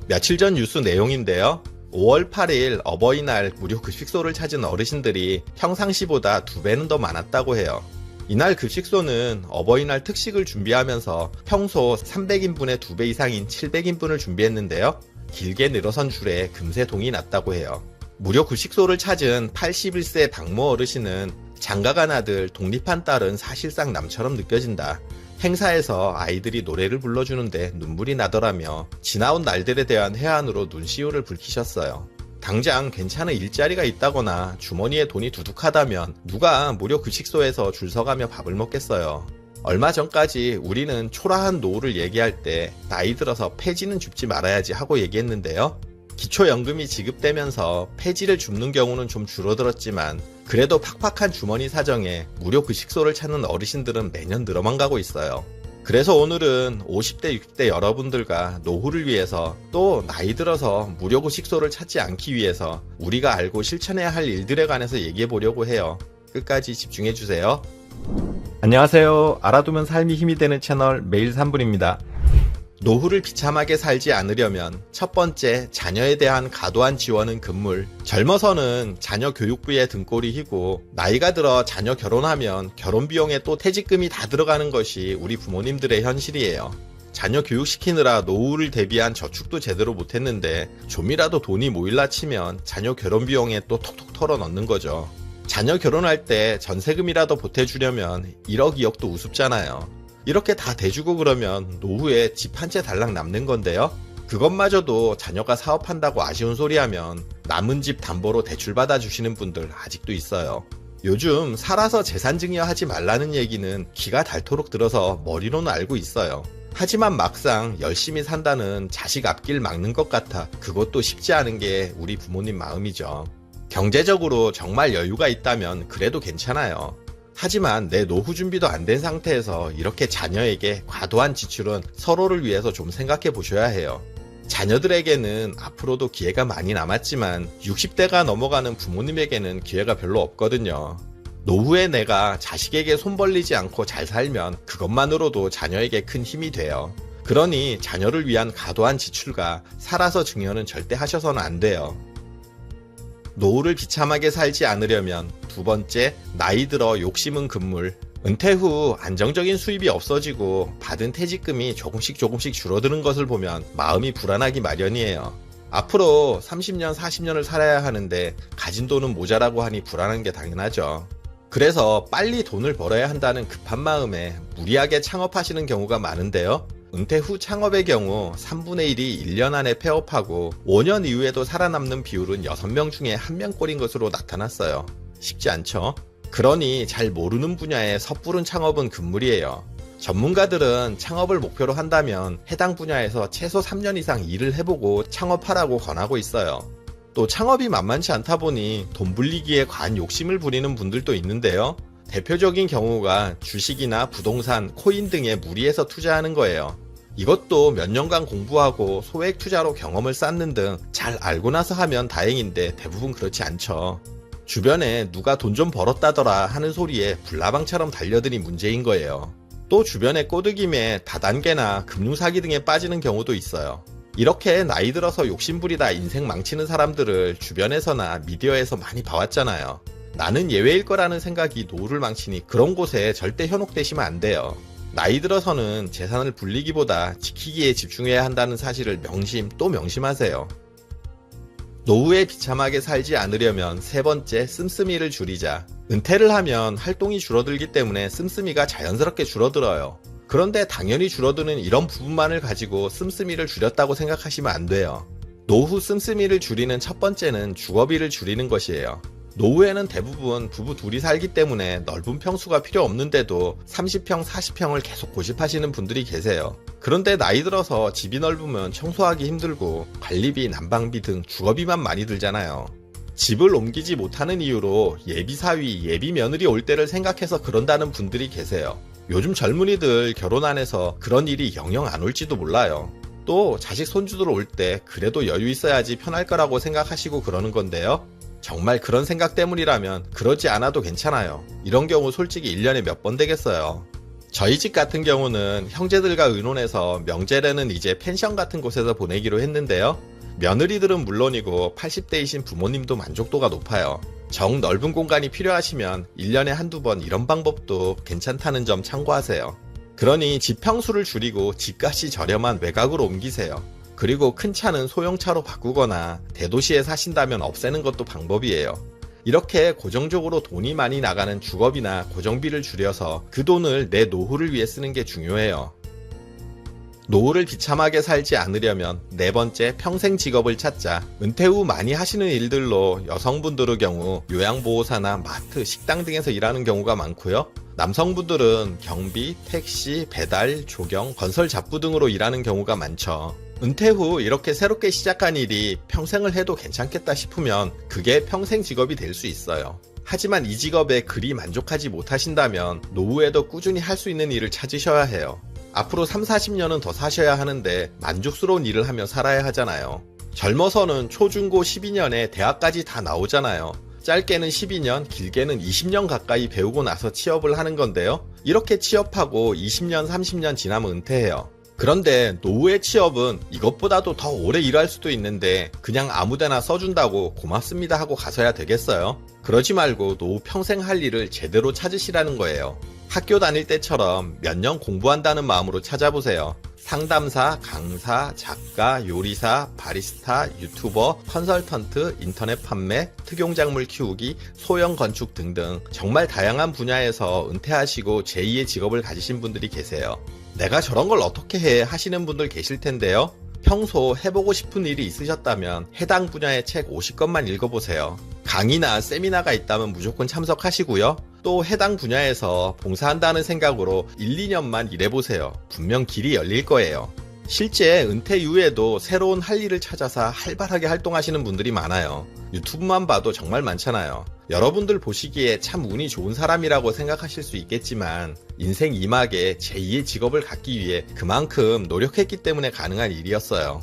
며칠 전 뉴스 내용인데요. 5월 8일 어버이날 무료 급식소를 찾은 어르신들이 평상시보다 2배는 더 많았다고 해요. 이날 급식소는 어버이날 특식을 준비하면서 평소 300인분의 2배 이상인 700인분을 준비했는데요. 길게 늘어선 줄에 금세 동이 났다고 해요. 무료 급식소를 찾은 81세 박모 어르신은 장가간 아들, 독립한 딸은 사실상 남처럼 느껴진다. 행사에서 아이들이 노래를 불러주는데 눈물이 나더라며 지나온 날들에 대한 회한으로 눈시울을 붉히셨어요. 당장 괜찮은 일자리가 있다거나 주머니에 돈이 두둑하다면 누가 무료 급식소에서 줄 서가며 밥을 먹겠어요. 얼마 전까지 우리는 초라한 노후를 얘기할 때 나이 들어서 폐지는 줍지 말아야지 하고 얘기했는데요. 기초연금이 지급되면서 폐지를 줍는 경우는 좀 줄어들었지만 그래도 팍팍한 주머니 사정에 무료 급식소를 찾는 어르신들은 매년 늘어만 가고 있어요. 그래서 오늘은 50대, 60대 여러분들과 노후를 위해서 또 나이 들어서 무료 급식소를 찾지 않기 위해서 우리가 알고 실천해야 할 일들에 관해서 얘기해 보려고 해요. 끝까지 집중해 주세요. 안녕하세요. 알아두면 삶이 힘이 되는 채널 매일 3분입니다. 노후를 비참하게 살지 않으려면 첫 번째, 자녀에 대한 과도한 지원은 금물. 젊어서는 자녀 교육비에 등골이 희고 나이가 들어 자녀 결혼하면 결혼 비용에 또 퇴직금이 다 들어가는 것이 우리 부모님들의 현실이에요. 자녀 교육시키느라 노후를 대비한 저축도 제대로 못했는데 좀이라도 돈이 모일라 치면 자녀 결혼 비용에 또 톡톡 털어 넣는 거죠. 자녀 결혼할 때 전세금이라도 보태주려면 1억 2억도 우습잖아요. 이렇게 다 대주고 그러면 노후에 집 한 채 달랑 남는 건데요. 그것마저도 자녀가 사업한다고 아쉬운 소리하면 남은 집 담보로 대출 받아주시는 분들 아직도 있어요. 요즘 살아서 재산 증여하지 말라는 얘기는 기가 닳도록 들어서 머리로는 알고 있어요. 하지만 막상 열심히 산다는 자식 앞길 막는 것 같아 그것도 쉽지 않은 게 우리 부모님 마음이죠. 경제적으로 정말 여유가 있다면 그래도 괜찮아요. 하지만 내 노후 준비도 안 된 상태에서 이렇게 자녀에게 과도한 지출은 서로를 위해서 좀 생각해 보셔야 해요. 자녀들에게는 앞으로도 기회가 많이 남았지만 60대가 넘어가는 부모님에게는 기회가 별로 없거든요. 노후에 내가 자식에게 손 벌리지 않고 잘 살면 그것만으로도 자녀에게 큰 힘이 돼요. 그러니 자녀를 위한 과도한 지출과 살아서 증여는 절대 하셔서는 안 돼요. 노후를 비참하게 살지 않으려면 두 번째, 나이 들어 욕심은 금물. 은퇴 후 안정적인 수입이 없어지고 받은 퇴직금이 조금씩 줄어드는 것을 보면 마음이 불안하기 마련이에요. 앞으로 30년, 40년을 살아야 하는데 가진 돈은 모자라고 하니 불안한 게 당연하죠. 그래서 빨리 돈을 벌어야 한다는 급한 마음에 무리하게 창업하시는 경우가 많은데요. 은퇴 후 창업의 경우 3분의 1이 1년 안에 폐업하고 5년 이후에도 살아남는 비율은 6명 중에 1명꼴인 것으로 나타났어요. 쉽지 않죠? 그러니 잘 모르는 분야에 섣부른 창업은 금물이에요. 전문가들은 창업을 목표로 한다면 해당 분야에서 최소 3년 이상 일을 해보고 창업하라고 권하고 있어요. 또 창업이 만만치 않다 보니 돈 불리기에 과한 욕심을 부리는 분들도 있는데요. 대표적인 경우가 주식이나 부동산, 코인 등에 무리해서 투자하는 거예요. 이것도 몇 년간 공부하고 소액 투자로 경험을 쌓는 등 잘 알고 나서 하면 다행인데 대부분 그렇지 않죠. 주변에 누가 돈 좀 벌었다더라 하는 소리에 불나방처럼 달려드니 문제인 거예요. 또 주변에 꼬드김에 다단계나 금융사기 등에 빠지는 경우도 있어요. 이렇게 나이 들어서 욕심부리다 인생 망치는 사람들을 주변에서나 미디어에서 많이 봐왔잖아요. 나는 예외일 거라는 생각이 노후를 망치니 그런 곳에 절대 현혹되시면 안 돼요. 나이 들어서는 재산을 불리기보다 지키기에 집중해야 한다는 사실을 명심 또 명심하세요. 노후에 비참하게 살지 않으려면 세 번째, 씀씀이를 줄이자. 은퇴를 하면 활동이 줄어들기 때문에 씀씀이가 자연스럽게 줄어들어요. 그런데 당연히 줄어드는 이런 부분만을 가지고 씀씀이를 줄였다고 생각하시면 안 돼요. 노후 씀씀이를 줄이는 첫 번째는 주거비를 줄이는 것이에요. 노후에는 대부분 부부 둘이 살기 때문에 넓은 평수가 필요 없는데도 30평, 40평을 계속 고집하시는 분들이 계세요. 그런데 나이 들어서 집이 넓으면 청소하기 힘들고 관리비, 난방비 등 주거비만 많이 들잖아요. 집을 옮기지 못하는 이유로 예비 사위, 예비 며느리 올 때를 생각해서 그런다는 분들이 계세요. 요즘 젊은이들 결혼 안 해서 그런 일이 영영 안 올지도 몰라요. 또 자식 손주들 올 때 그래도 여유 있어야지 편할 거라고 생각하시고 그러는 건데요. 정말 그런 생각 때문이라면 그러지 않아도 괜찮아요. 이런 경우 솔직히 1년에 몇 번 되겠어요. 저희 집 같은 경우는 형제들과 의논해서 명절에는 이제 펜션 같은 곳에서 보내기로 했는데요. 며느리들은 물론이고 80대이신 부모님도 만족도가 높아요. 정 넓은 공간이 필요하시면 1년에 한두 번 이런 방법도 괜찮다는 점 참고하세요. 그러니 집 평수를 줄이고 집값이 저렴한 외곽으로 옮기세요. 그리고 큰 차는 소형차로 바꾸거나 대도시에 사신다면 없애는 것도 방법이에요. 이렇게 고정적으로 돈이 많이 나가는 주거비나 고정비를 줄여서 그 돈을 내 노후를 위해 쓰는 게 중요해요. 노후를 비참하게 살지 않으려면 네 번째, 평생 직업을 찾자. 은퇴 후 많이 하시는 일들로 여성분들의 경우 요양보호사나 마트, 식당 등에서 일하는 경우가 많고요. 남성분들은 경비, 택시, 배달, 조경, 건설 잡부 등으로 일하는 경우가 많죠. 은퇴 후 이렇게 새롭게 시작한 일이 평생을 해도 괜찮겠다 싶으면 그게 평생 직업이 될 수 있어요. 하지만 이 직업에 그리 만족하지 못하신다면 노후에도 꾸준히 할 수 있는 일을 찾으셔야 해요. 앞으로 3, 40년은 더 사셔야 하는데 만족스러운 일을 하며 살아야 하잖아요. 젊어서는 초중고 12년에 대학까지 다 나오잖아요. 짧게는 12년, 길게는 20년 가까이 배우고 나서 취업을 하는 건데요. 이렇게 취업하고 20년, 30년 지나면 은퇴해요. 그런데 노후의 취업은 이것보다도 더 오래 일할 수도 있는데 그냥 아무데나 써준다고 고맙습니다 하고 가서야 되겠어요? 그러지 말고 노후 평생 할 일을 제대로 찾으시라는 거예요. 학교 다닐 때처럼 몇 년 공부한다는 마음으로 찾아보세요. 상담사, 강사, 작가, 요리사, 바리스타, 유튜버, 컨설턴트, 인터넷 판매, 특용작물 키우기, 소형 건축 등등 정말 다양한 분야에서 은퇴하시고 제2의 직업을 가지신 분들이 계세요. 내가 저런 걸 어떻게 해 하시는 분들 계실 텐데요. 평소 해보고 싶은 일이 있으셨다면 해당 분야의 책 50권만 읽어보세요. 강의나 세미나가 있다면 무조건 참석하시고요. 또 해당 분야에서 봉사한다는 생각으로 1, 2년만 일해보세요. 분명 길이 열릴 거예요. 실제 은퇴 이후에도 새로운 할 일을 찾아서 활발하게 활동하시는 분들이 많아요. 유튜브만 봐도 정말 많잖아요. 여러분들 보시기에 참 운이 좋은 사람이라고 생각하실 수 있겠지만 인생 2막에 제2의 직업을 갖기 위해 그만큼 노력했기 때문에 가능한 일이었어요.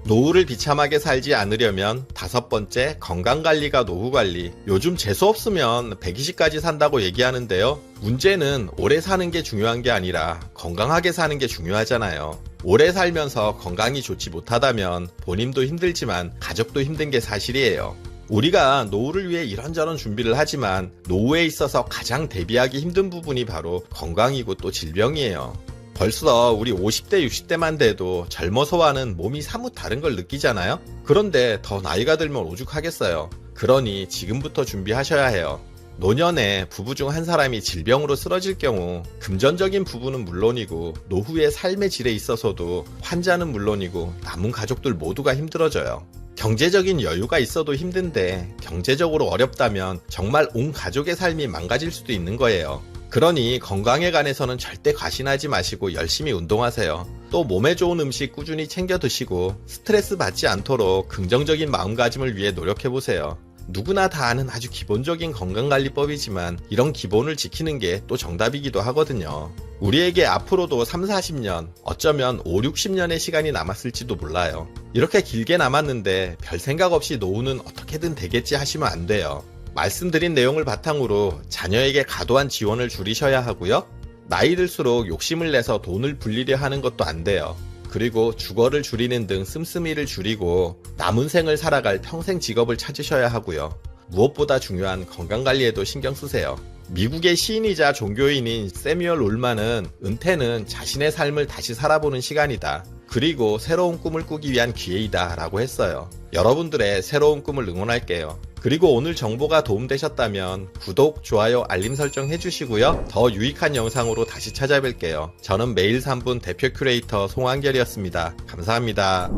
노후를 비참하게 살지 않으려면 5번째, 건강관리가 노후관리. 요즘 재수 없으면 120까지 산다고 얘기하는데요. 문제는 오래 사는 게 중요한 게 아니라 건강하게 사는 게 중요하잖아요. 오래 살면서 건강이 좋지 못하다면 본인도 힘들지만 가족도 힘든 게 사실이에요. 우리가 노후를 위해 이런저런 준비를 하지만 노후에 있어서 가장 대비하기 힘든 부분이 바로 건강이고 또 질병이에요. 벌써 우리 50대, 60대만 돼도 젊어서와는 몸이 사뭇 다른 걸 느끼잖아요? 그런데 더 나이가 들면 오죽하겠어요. 그러니 지금부터 준비하셔야 해요. 노년에 부부 중 한 사람이 질병으로 쓰러질 경우 금전적인 부분은 물론이고 노후의 삶의 질에 있어서도 환자는 물론이고 남은 가족들 모두가 힘들어져요. 경제적인 여유가 있어도 힘든데 경제적으로 어렵다면 정말 온 가족의 삶이 망가질 수도 있는 거예요. 그러니 건강에 관해서는 절대 과신하지 마시고 열심히 운동하세요. 또 몸에 좋은 음식 꾸준히 챙겨 드시고 스트레스 받지 않도록 긍정적인 마음가짐을 위해 노력해보세요. 누구나 다 아는 아주 기본적인 건강관리법이지만 이런 기본을 지키는 게 또 정답이기도 하거든요. 우리에게 앞으로도 3, 40년, 어쩌면 5, 60년의 시간이 남았을지도 몰라요. 이렇게 길게 남았는데 별 생각 없이 노후는 어떻게든 되겠지 하시면 안 돼요. 말씀드린 내용을 바탕으로 자녀에게 과도한 지원을 줄이셔야 하고요. 나이 들수록 욕심을 내서 돈을 불리려 하는 것도 안 돼요. 그리고 주거를 줄이는 등 씀씀이를 줄이고 남은 생을 살아갈 평생 직업을 찾으셔야 하고요. 무엇보다 중요한 건강관리에도 신경 쓰세요. 미국의 시인이자 종교인인 세뮤얼 울만은 은퇴는 자신의 삶을 다시 살아보는 시간이다. 그리고 새로운 꿈을 꾸기 위한 기회이다 라고 했어요. 여러분들의 새로운 꿈을 응원할게요. 그리고 오늘 정보가 도움되셨다면 구독, 좋아요, 알림 설정 해주시고요. 더 유익한 영상으로 다시 찾아뵐게요. 저는 매일 3분 대표 큐레이터 송한결이었습니다. 감사합니다.